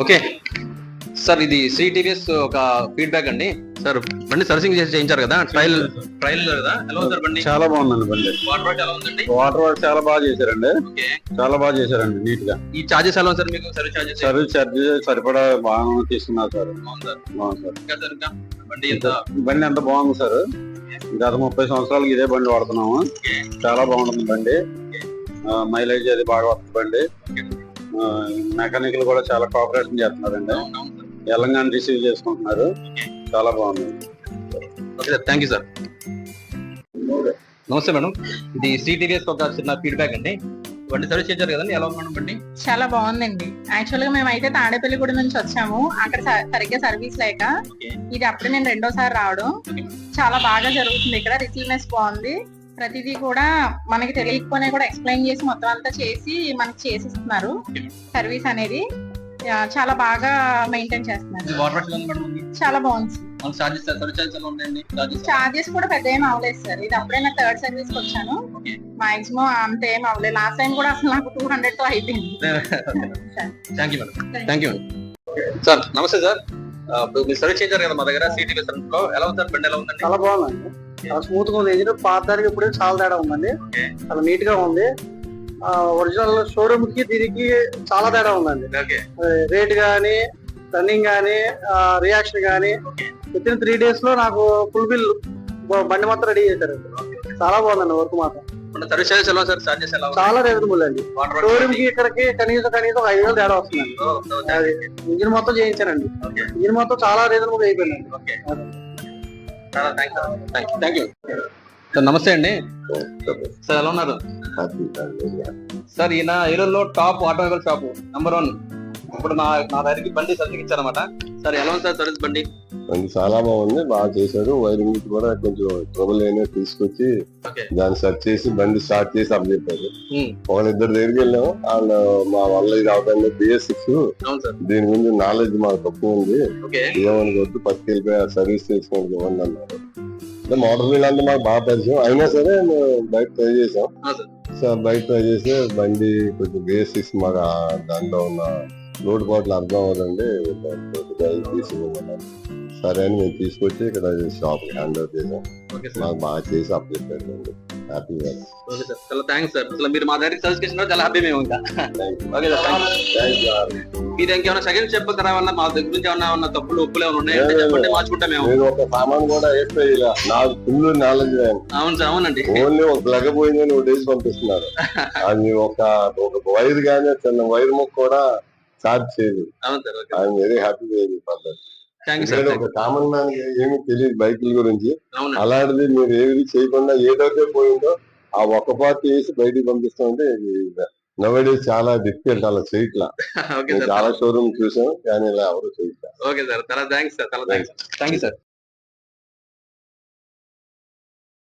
Okay sir, ఇది TVS ఒక feedback అండి. సార్ బండి సర్వీసింగ్ చేసి చేయించారు కదా, ట్రయల్ కదా, ఎలా ఉంది సార్ బండి? చాలా బాగుందండి బండి. వాటర్ వర్క్ ఎలా ఉందండి? వాటర్ వర్క్ చాలా బాగా చేశారండి. చాలా బాగా చేశారండి, నీట్ గా. ఈ చార్జెస్ ఎలా ఉంది సార్ మీకు? సర్వీస్ చార్జెస్ సరిపడా బాగా తీసుకున్నారు సార్. బండి ఎంత బాగుంది సార్. గత 30 సంవత్సరాలకి ఇదే బండి వాడుతున్నాము. చాలా బాగుంటుంది బండి. మైలేజ్ అది బాగా వస్తుంది బండి. మెకానికల్ కూడా చాలా కోఆపరేషన్ చేస్తున్నారండి. తెలంగాణ రిసీవ్ చేసుకుంటున్నారు. చాలా బాగుంది. Okay sir, thank you sir. నమస్తే మేడం, ఇది టీవీఎస్ ఒక చిన్న ఫీడ్బ్యాక్ అండి. బండి సర్వీస్ చేశారు కదండి, ఎలా ఉంది మేడం బండి? చాలా బాగుందండి. యాక్చువల్ గా మేమైతే తాడేపల్లిగూడెం నుంచి వచ్చాము. అక్కడ సరిగ్గా సర్వీస్ లేక ఇది అప్పుడే నేను రెండోసారి రావడం. చాలా బాగా జరుగుతుంది ఇక్కడ. రిసీవ్నెస్ బాగుంది. ప్రతిదీ కూడా మనకి తెలియకపోయినా కూడా ఎక్స్ప్లెయిన్ చేసి మొత్తం అంతా చేసి మనకి చేసిస్తున్నారు. సర్వీస్ అనేది చాలా బాగా మెయింటైన్ చేస్తున్నారు. చాలా బాగుంది. చార్జెస్ కూడా పెద్ద ఏం అవ్వలేదు సార్. ఇది అప్పుడే నా థర్డ్ సర్వీస్ కి వచ్చాను. మాక్సిమం అంత ఏం అవ్వలేదు. లాస్ట్ టైం కూడా అసలు నాకు 200 తో అయిపోయింది. సార్ నమస్తే సార్, మీరు సర్వీస్ చేశారు కదా మా దగ్గర టీవీఎస్ లో, ఎలా ఉంది సార్ బండి? ఎలా ఉందండి? చాలా బాగుందండి. చాలా స్మూత్ గా ఉంది. ఇంజిన్ పాత దానికి ఇప్పుడు చాలా తేడా ఉందండి. చాలా నీట్ గా ఉంది. ఒరిజినల్ షోరూమ్ కి దీనికి చాలా తేడా ఉందండి. రేట్ గానీ, రన్నింగ్ గానీ, రియాక్షన్ గానీ విత్ ఇన్ 3 days లో నాకు ఫుల్ బిల్ బండి మొత్తం రెడీ చేశారు. చాలా బాగుందండి వర్క్ మాత్రం. చాలా రీజనబుల్ అండి. షోరూమ్ కి ఇక్కడికి కనీసం 5,000 తేడా వస్తుందండి. ఇంజిన్ మొత్తం చేయించానండి. ఇంజిన్ మొత్తం చాలా రీజనబుల్ అయిపోయిందండి. Thank you sir. నమస్తే అండి సార్, ఎలా ఉన్నారు సార్? ఈయన ఏలూరులో టాప్ ఆటోమొబైల్ షాప్ నంబర్ 1. ఇప్పుడు నా దగ్గరికి బండి సర్వీస్ ఇచ్చారన్నమాట. సార్ ఎలా ఉంది సార్ సర్వీస్ బండి? చాలా బాగుంది, బాగా చేశారు. వైరింగ్ కూడా కొంచెం ట్రబుల్ అయినా తీసుకొచ్చి దాన్ని సెర్చ్ చేసి బండి స్టార్ట్ చేసి అప్పచెప్పారు. ఒకళ్ళిద్దరు దగ్గరికి వెళ్ళాము. వాళ్ళు మా వల్ల ఇది అవడానికి BS6 దీని గురించి నాలెడ్జ్ మాకు తక్కువ ఉంది, ఏమనుకోవద్దు, పట్టుకెళ్ళిపోయి సర్వీస్ చేసుకోవడానికి ఇవ్వండి అన్నారు. అంటే మోటార్ వీల్ అంతా మాకు బాగా పరిచయం అయినా సరే మేము బయట ట్రై చేసాం. బయట ట్రై చేస్తే బండి కొంచెం BS6 మాకు దాంట్లో ఉన్న లోటు పాటలు అర్థం అవ్వదండి, తీసుకున్నాం. సరే అని మేము తీసుకొచ్చి ఇక్కడ షాప్ హ్యాండ్ ఓవర్ చేసాం. మాకు బాగా చేసి అప్ చెప్పారు. హ్యాపీగా. చాలా థ్యాంక్స్ సార్. అసలు మీరు మా దగ్గర సర్వీస్ చేసిన చాలా హ్యాపీ మేము. ఇంకా ఓకే సార్, మీరు ఇంకేమైనా సెకండ్ చెప్పారా? మా దగ్గర నుంచి ఏమన్నా తప్పులు ఒప్పులు ఏమైనా ఉన్నాయంటే చెప్పండి, మార్చుకుంటాం మేము. మీరు ఒక సామాన్ కూడా వేస్తే నాకు ఫుల్ నాలెడ్జ్. అవును సార్, అవునండి. ఓన్లీ ఒక ప్లగ్ పోయిందని డేస్ పంపిస్తున్నారు. అది ఒక వైర్ గానీ చిన్న వైర్ ముక్క కూడా చార్జ్ చేయదు. I'm very happy. ఒక కామన్ మ్యాన్ ఏమి తెలియదు బైకుల గురించి. అలాంటిది మీరు ఏది చేయకుండా ఏదైతే పోయిందో ఆ ఒక్క పార్ట్ వేసి బయటికి పంపిస్తామంటే నవేడేస్ చాలా డిఫికల్ట్ అలా చేయట్లా. చాలా షోరూమ్ చూసాం కానీ ఇలా ఎవరు చేయట్లా. ఓకే సార్, చాలా థ్యాంక్స్ సార్. చాలా థ్యాంక్స్. Thank you sir.